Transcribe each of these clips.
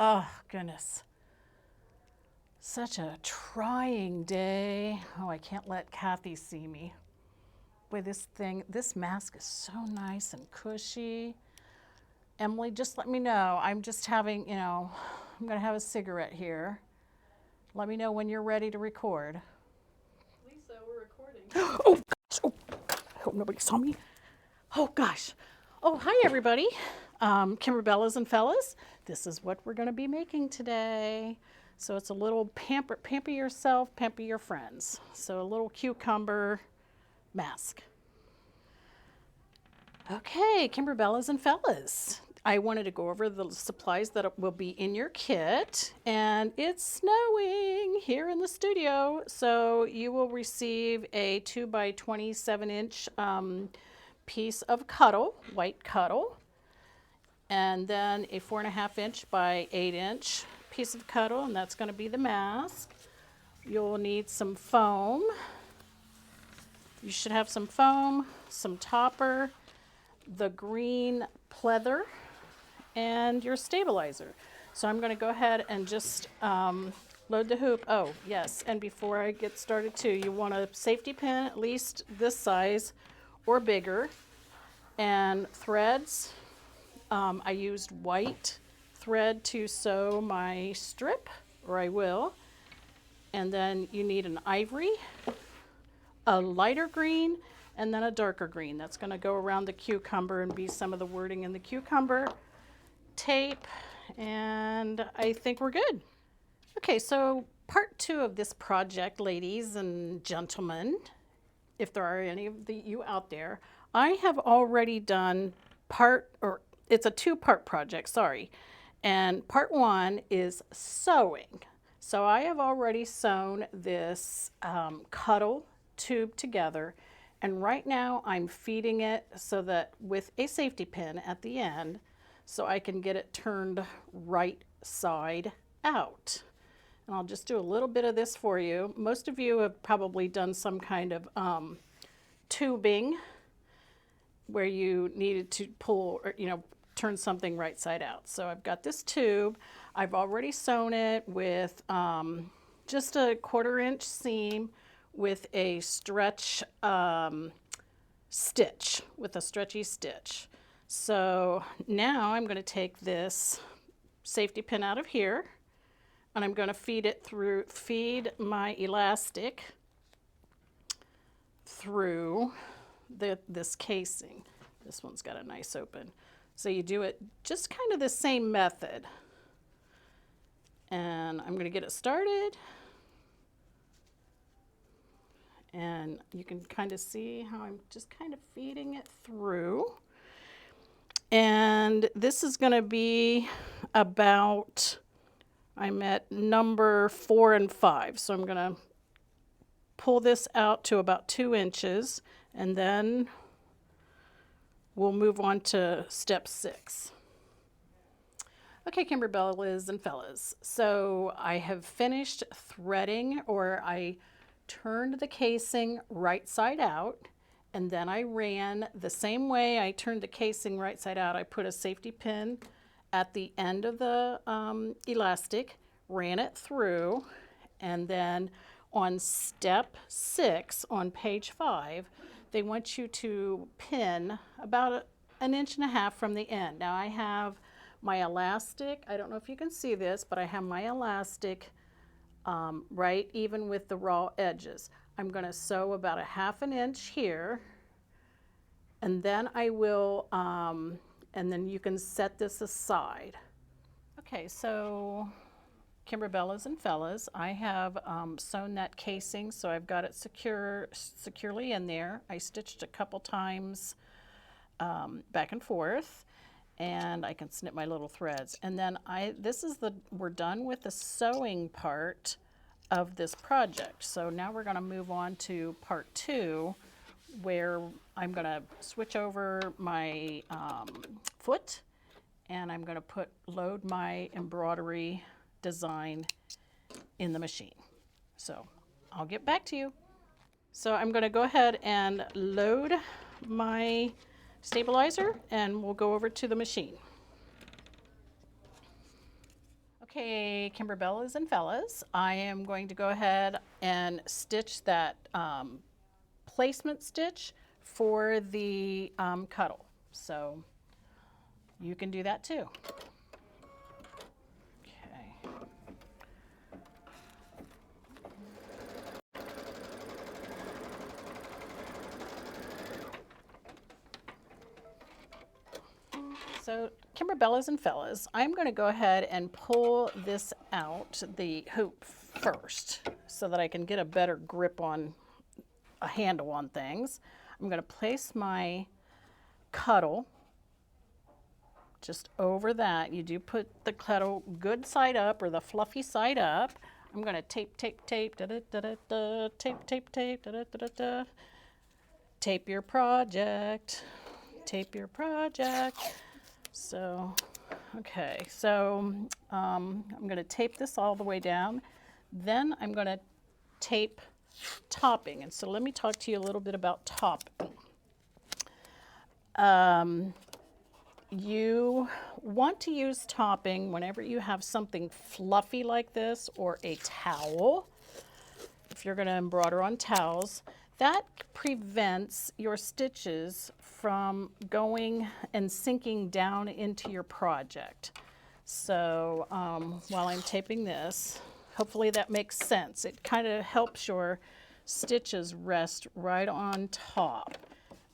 Oh, goodness. Such a trying day. Oh, I can't let Kathy see me. Boy, this mask is so nice and cushy. Emily, just let me know. I'm just having, I'm going to have a cigarette here. Let me know when you're ready to record. Lisa, we're recording. Oh, gosh. Oh, I hope nobody saw me. Oh, gosh. Oh, hi, everybody. Kimberbellas and fellas. This is what we're going to be making today. So it's a little pamper yourself, pamper your friends. So a little cucumber mask. Okay, Kimberbellas and fellas. I wanted to go over the supplies that will be in your kit, and it's snowing here in the studio. So you will receive a 2 by 27 inch piece of cuddle, white cuddle, and then a 4.5 inch by 8 inch piece of cuddle, and that's going to be the mask. You'll need some foam. You should have some foam, some topper, the green pleather, and your stabilizer. So I'm going to go ahead and just load the hoop. Oh, yes, and before I get started too, you want a safety pin at least this size or bigger, and threads. I used white thread to sew my strip, or I will. And then you need an ivory, a lighter green, and then a darker green. That's going to go around the cucumber and be some of the wording in the cucumber. Tape, and I think we're good. Okay, so part 2 of this project, ladies and gentlemen, if there are any of you out there, I have already done it's a 2-part project, sorry. And part 1 is sewing. So I have already sewn this cuddle tube together, and right now I'm feeding it so that with a safety pin at the end, so I can get it turned right side out. And I'll just do a little bit of this for you. Most of you have probably done some kind of tubing where you needed to pull or turn something right side out. So I've got this tube. I've already sewn it with just a 1/4 inch seam with a stretch stitch, with a stretchy stitch. So now I'm going to take this safety pin out of here, and I'm going to feed my elastic through this casing. This one's got a nice open. So you do it just kind of the same method. And I'm going to get it started. And you can kind of see how I'm just kind of feeding it through. And this is going to be about, I'm at number 4 and 5. So I'm going to pull this out to about 2 inches, and then we'll move on to step 6. Okay, Kimberbellas and fellas. So I have finished threading, or I turned the casing right side out, and then I ran the same way I turned the casing right side out. I put a safety pin at the end of the elastic, ran it through, and then on step 6 on page 5, they want you to pin about 1.5 inches from the end. Now I have my elastic, I don't know if you can see this, but I have my elastic right even with the raw edges. I'm going to sew about 1/2 inch here, and then I will, and then you can set this aside. Okay, so Kimberbellas and fellas, I have sewn that casing, so I've got it securely in there. I stitched a couple times back and forth, and I can snip my little threads. And then we're done with the sewing part of this project. So now we're going to move on to part 2, where I'm going to switch over my foot, and I'm going to load my embroidery design in the machine. So I'll get back to you. So I'm going to go ahead and load my stabilizer, and we'll go over to the machine. Okay, Kimberbellas and fellas, I am going to go ahead and stitch that placement stitch for the cuddle. So you can do that too. Okay. So Kimberbellas and fellas, I'm going to go ahead and pull this out, the hoop first, so that I can get a better grip on a handle on things. I'm going to place my cuddle just over that. You do put the cuddle good side up, or the fluffy side up. I'm going to tape, tape, tape, da da da da da, tape, tape, tape, da da da da da. Tape your project. Tape your project. So, okay, so I'm going to tape this all the way down. Then I'm going to tape topping. And so let me talk to you a little bit about topping. You want to use topping whenever you have something fluffy like this, or a towel. If you're going to embroider on towels, that prevents your stitches from going and sinking down into your project. So while I'm taping this, hopefully that makes sense. It kind of helps your stitches rest right on top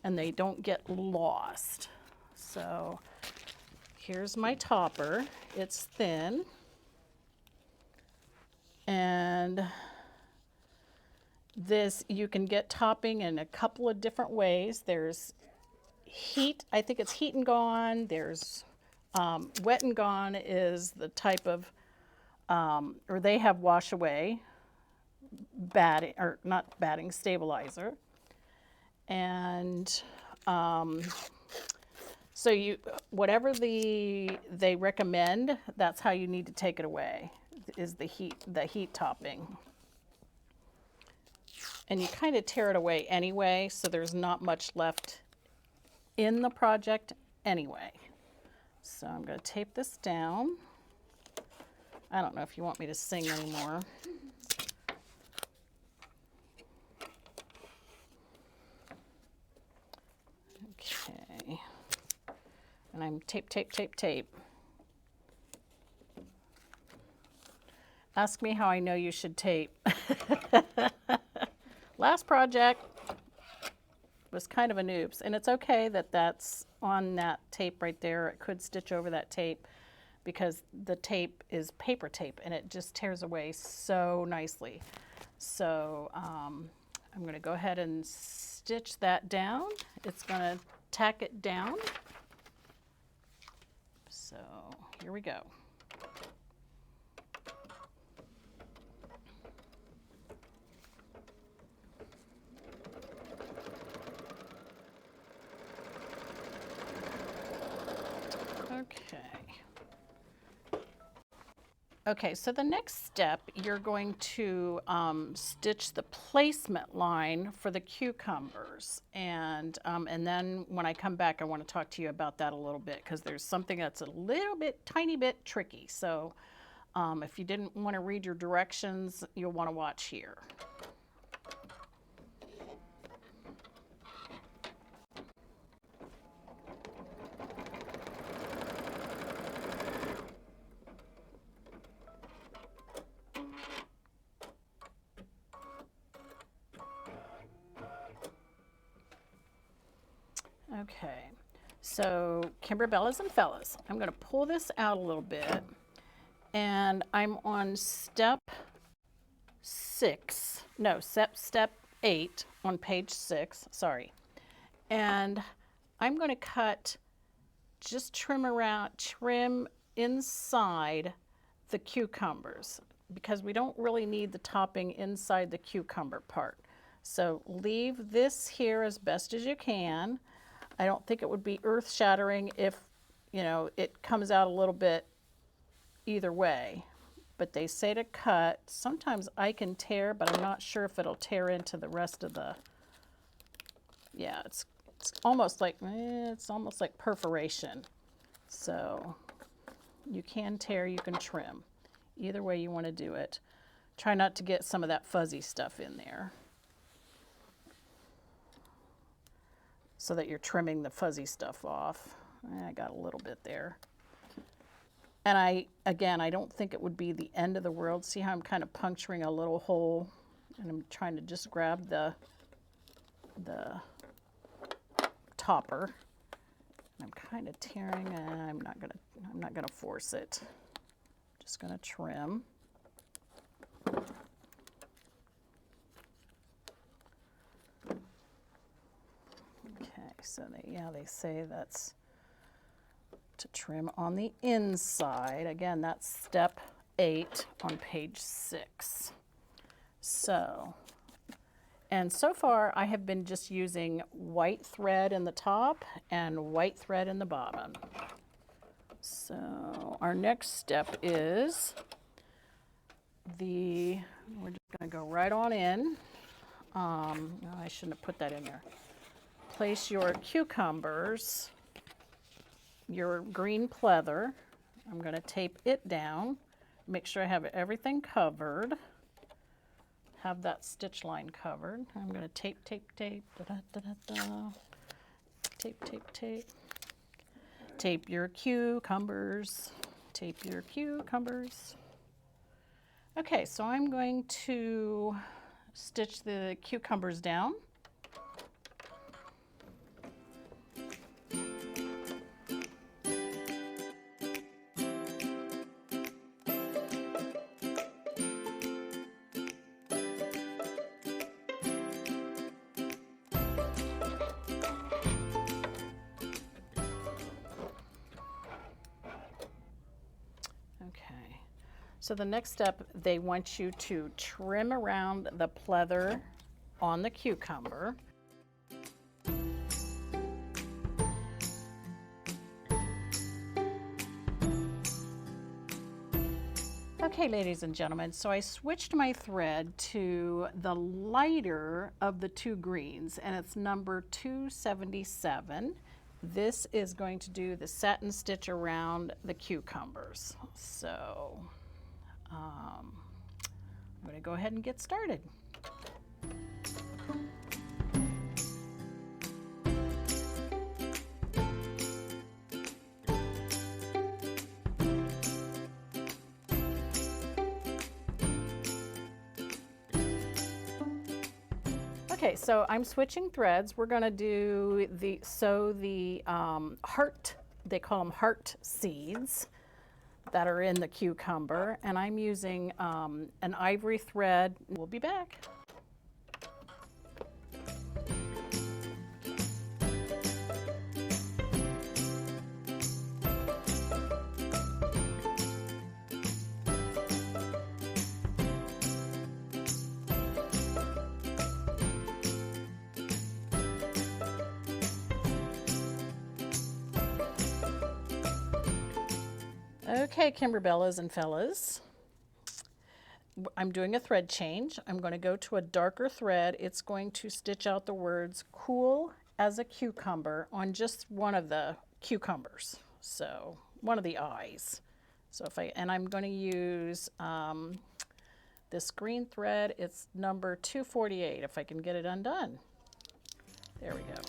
and they don't get lost. So here's my topper. It's thin. And this, you can get topping in a couple of different ways. There's heat, I think it's heat and gone. There's wet and gone is the type of, or they have wash away, batting, or not batting, stabilizer. And so you, whatever they recommend, that's how you need to take it away, is the heat topping. And you kind of tear it away anyway, so there's not much left in the project anyway. So I'm going to tape this down. I don't know if you want me to sing anymore. Okay. And I'm tape, tape, tape, tape. Ask me how I know you should tape. Last project was kind of an oops, and it's okay that that's on that tape right there. It could stitch over that tape because the tape is paper tape and it just tears away so nicely. So I'm going to go ahead and stitch that down. It's going to tack it down. So here we go. Okay, so the next step, you're going to stitch the placement line for the cucumbers. And then when I come back, I want to talk to you about that a little bit, because there's something that's a little bit, tiny bit tricky. So if you didn't want to read your directions, you'll want to watch here. Okay, so Kimberbellas and fellas, I'm going to pull this out a little bit, and I'm on step 8 on page 6, sorry. And I'm going to cut, just trim inside the cucumbers, because we don't really need the topping inside the cucumber part. So leave this here as best as you can. I don't think it would be earth-shattering if, you know, it comes out a little bit either way. But they say to cut. Sometimes I can tear, but I'm not sure if it'll tear into the rest of the, yeah, it's almost like perforation. So you can tear, you can trim. Either way you want to do it. Try not to get some of that fuzzy stuff in there, so that you're trimming the fuzzy stuff off. I got a little bit there. And I don't think it would be the end of the world. See how I'm kind of puncturing a little hole, and I'm trying to just grab the topper. I'm kind of tearing, and I'm not gonna force it. Just gonna trim. Okay, so they say that's to trim on the inside. Again, that's step 8 on page 6. So far I have been just using white thread in the top and white thread in the bottom. So our next step is we're just going to go right on in. No, I shouldn't have put that in there. Place your cucumbers, your green pleather. I'm going to tape it down. Make sure I have everything covered. Have that stitch line covered. I'm going to tape, tape, tape, da, da, da, da, da. Tape, tape, tape. Tape your cucumbers. Tape your cucumbers. Okay, so I'm going to stitch the cucumbers down. So the next step, they want you to trim around the pleather on the cucumber. Okay, ladies and gentlemen, so I switched my thread to the lighter of the 2 greens, and it's number 277. This is going to do the satin stitch around the cucumbers. So I'm going to go ahead and get started. Okay, so I'm switching threads. We're going to do the heart, they call them heart seeds, that are in the cucumber, and I'm using an ivory thread. We'll be back. Okay, Kimberbellas and fellas, I'm doing a thread change. I'm going to go to a darker thread. It's going to stitch out the words "cool as a cucumber" on just one of the cucumbers, so one of the eyes. So I'm going to use this green thread. It's number 248, if I can get it undone. There we go.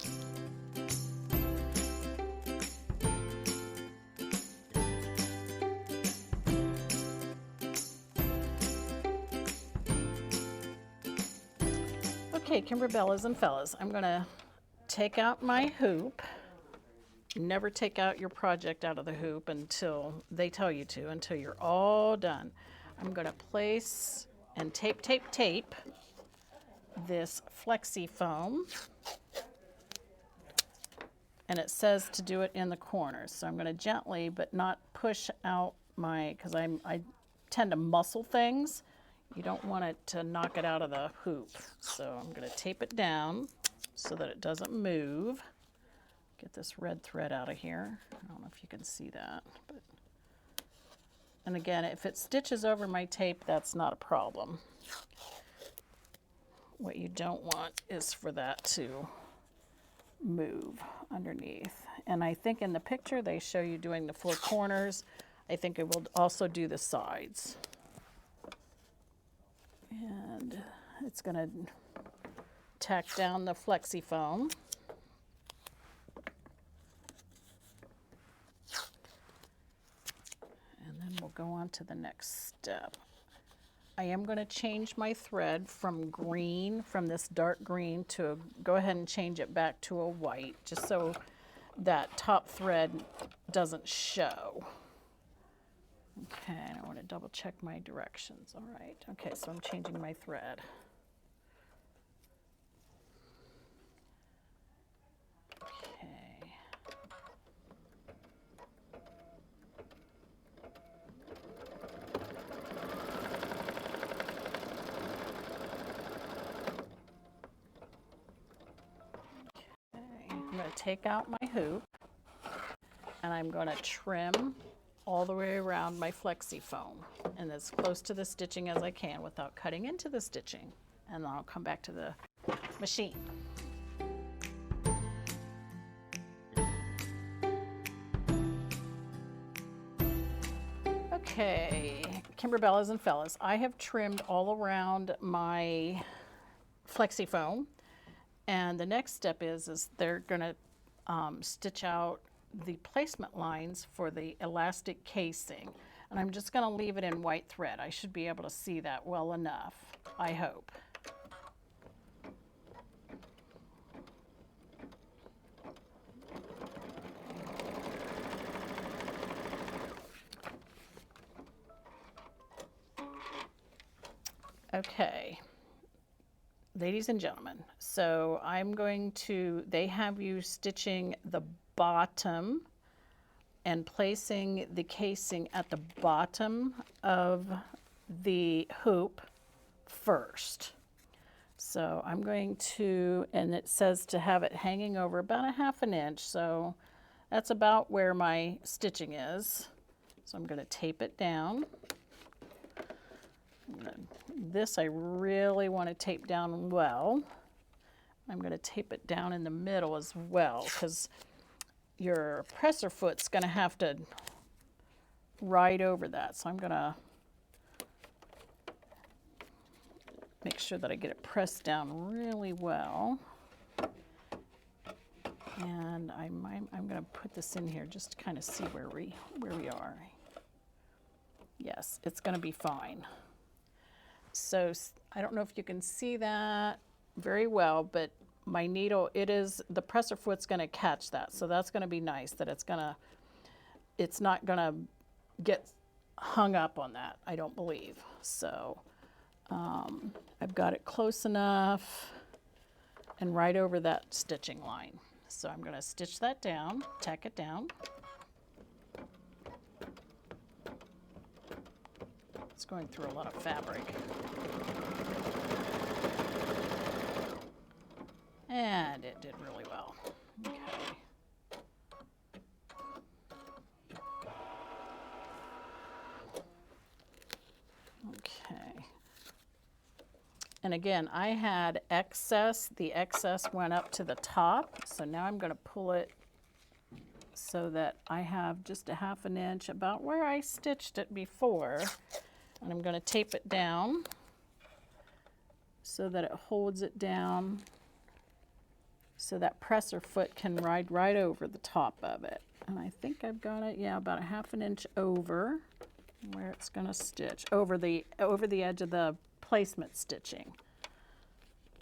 Okay, Kimberbellas and fellas, I'm going to take out my hoop. Never take out your project out of the hoop until they tell you to, until you're all done. I'm going to place and tape, tape, tape this flexi foam. And it says to do it in the corners. So I'm going to gently, but not push out because I tend to muscle things. You don't want it to knock it out of the hoop. So I'm going to tape it down so that it doesn't move. Get this red thread out of here. I don't know if you can see that. And again, if it stitches over my tape, that's not a problem. What you don't want is for that to move underneath. And I think in the picture they show you doing the 4 corners. I think it will also do the sides. It's going to tack down the flexi foam. And then we'll go on to the next step. I am going to change my thread from green, from this dark green, to go ahead and change it back to a white, just so that top thread doesn't show. Okay, I want to double check my directions. All right, okay, so I'm changing my thread. Okay. I'm going to take out my hoop and I'm going to trim all the way around my flexi foam and as close to the stitching as I can without cutting into the stitching. And then I'll come back to the machine. Okay, Kimberbellas and fellas, I have trimmed all around my flexi foam. And the next step is they're going to stitch out the placement lines for the elastic casing. And I'm just going to leave it in white thread. I should be able to see that well enough, I hope. Okay. Ladies and gentlemen, so I'm going to, they have you stitching the bottom and placing the casing at the bottom of the hoop first. So I'm going to, and it says to have it hanging over about a ½ inch, so that's about where my stitching is. So I'm going to tape it down. This I really want to tape down well. I'm going to tape it down in the middle as well because your presser foot's going to have to ride over that. So I'm going to make sure that I get it pressed down really well. And I'm going to put this in here just to kind of see where we are. Yes, it's going to be fine. So I don't know if you can see that very well, but my needle, the presser foot's going to catch that. So that's going to be nice that it's not going to get hung up on that, I don't believe. So I've got it close enough and right over that stitching line. So I'm going to stitch that down, tack it down. It's going through a lot of fabric. And it did really well. Okay. Okay. And again, I had excess. The excess went up to the top. So now I'm going to pull it so that I have just a ½ inch about where I stitched it before. And I'm going to tape it down so that it holds it down so that presser foot can ride right over the top of it. And I think I've got it, yeah, about a ½ inch over where it's going to stitch, over the edge of the placement stitching.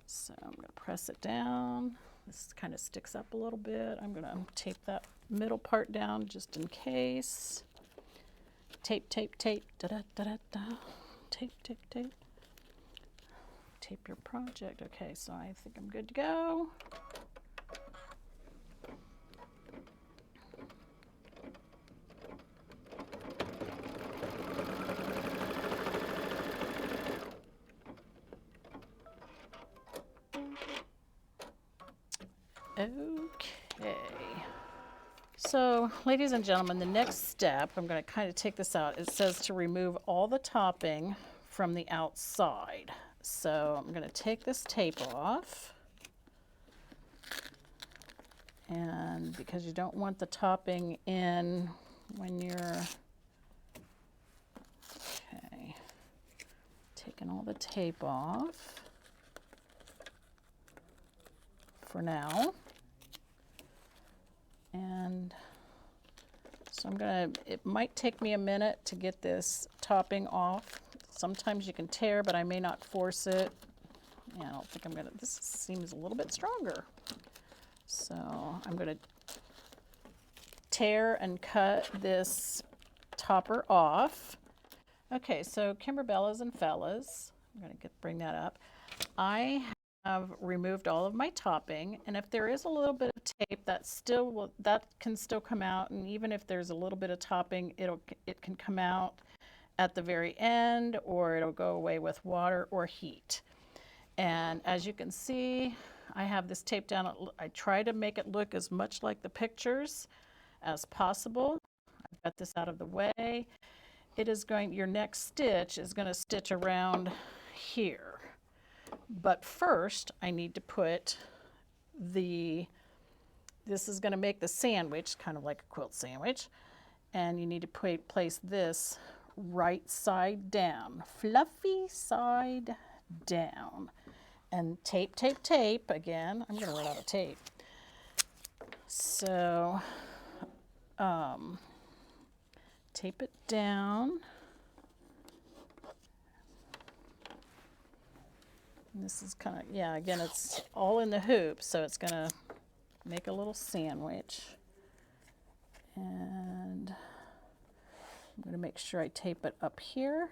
So I'm going to press it down. This kind of sticks up a little bit. I'm going to tape that middle part down just in case. Tape, tape, tape, da-da-da-da-da. Tape, tape, tape. Tape your project. Okay, so I think I'm good to go. Okay. So, ladies and gentlemen, the next step, I'm going to kind of take this out. It says to remove all the topping from the outside. So I'm going to take this tape off. And because you don't want the topping in when you're, okay, taking all the tape off. for now. And so it might take me a minute to get this topping off. Sometimes you can tear, but I may not force it. Yeah, I don't think I'm gonna, this seems a little bit stronger. So I'm gonna tear and cut this topper off. Okay, so Kimberbellas and fellas, I'm gonna bring that up. I have removed all of my topping, and if there is a little bit of tape, that can still come out, and even if there's a little bit of topping, it can come out at the very end, or it'll go away with water or heat. And as you can see, I have this taped down. I try to make it look as much like the pictures as possible. I've got this out of the way. Your next stitch is going to stitch around here. But first, I need to put this is going to make the sandwich, kind of like a quilt sandwich. And you need to place this right side down, fluffy side down. And tape, tape, tape. Again, I'm going to run out of tape. So, tape it down. And this is kind of, yeah, again, it's all in the hoop, so it's going to make a little sandwich. And I'm going to make sure I tape it up here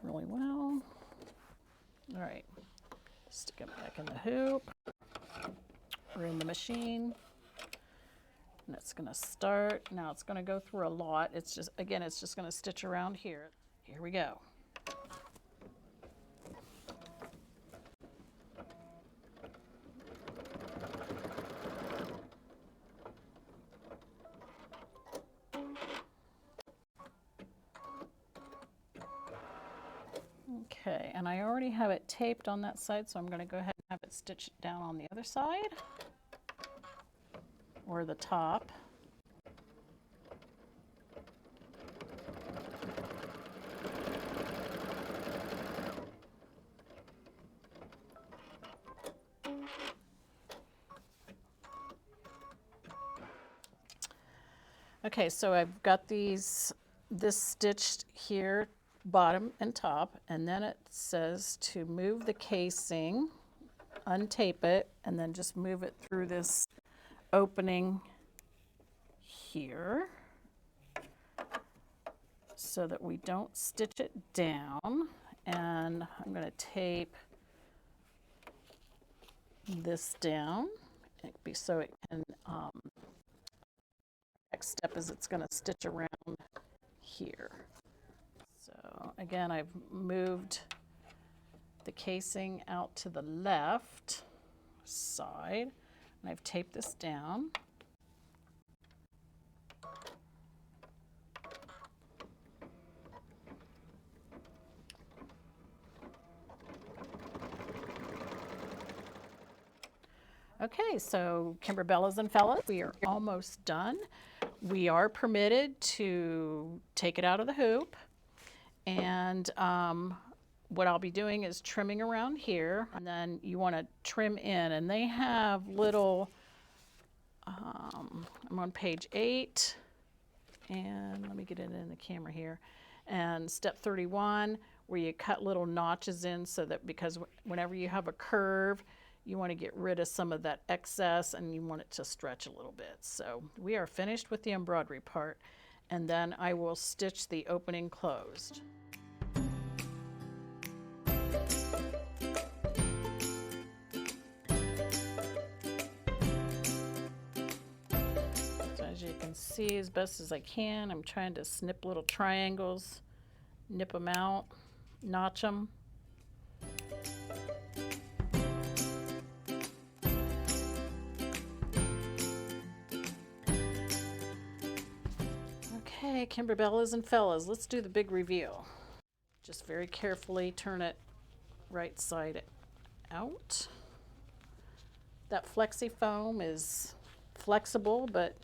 really well. All right, stick it back in the hoop or in the machine. And it's going to start. Now it's going to go through a lot. It's just going to stitch around here. Here we go. Okay, and I already have it taped on that side, so I'm going to go ahead and have it stitched down on the other side, or the top. Okay, so I've got this stitched here, bottom and top, and then it says to move the casing, untape it, and then just move it through this opening here so that we don't stitch it down. And I'm going to tape this down so it can, next step is it's going to stitch around here. So again, I've moved the casing out to the left side, and I've taped this down. Okay, so Kimberbellas and fellas, we are almost done. We are permitted to take it out of the hoop, and what I'll be doing is trimming around here, and then you want to trim in, and they have little, I'm on page 8, and let me get it in the camera here, and step 31, where you cut little notches in so that, because whenever you have a curve, you want to get rid of some of that excess, and you want it to stretch a little bit. So we are finished with the embroidery part, and then I will stitch the opening closed. So as you can see, as best as I can, I'm trying to snip little triangles, nip them out, notch them. Okay, Kimberbellas and fellas, let's do the big reveal. Just very carefully turn it right side out. That flexi foam is flexible, but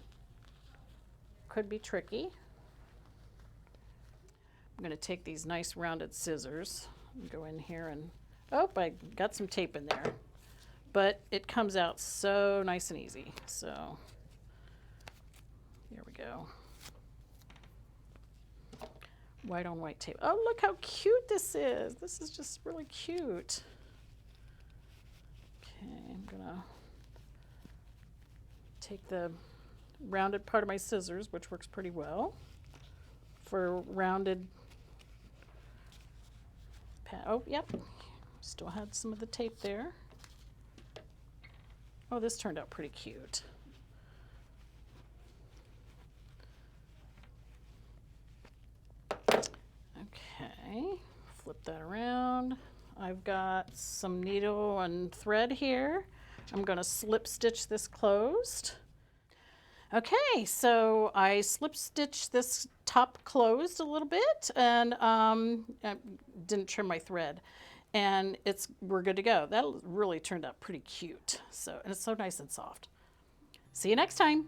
could be tricky. I'm going to take these nice rounded scissors and go in here and, oh, I got some tape in there. but it comes out so nice and easy. So here we go. White on white tape. Oh, look how cute this is. This is just really cute. Okay, I'm gonna take the rounded part of my scissors, which works pretty well for rounded. Oh, yep. Still had some of the tape there. Oh, this turned out pretty cute. Okay, flip that around. I've got some needle and thread here. I'm going to slip stitch this closed. Okay, so I slip stitched this top closed a little bit, and I didn't trim my thread, and we're good to go. That really turned out pretty cute. So, and it's so nice and soft. See you next time.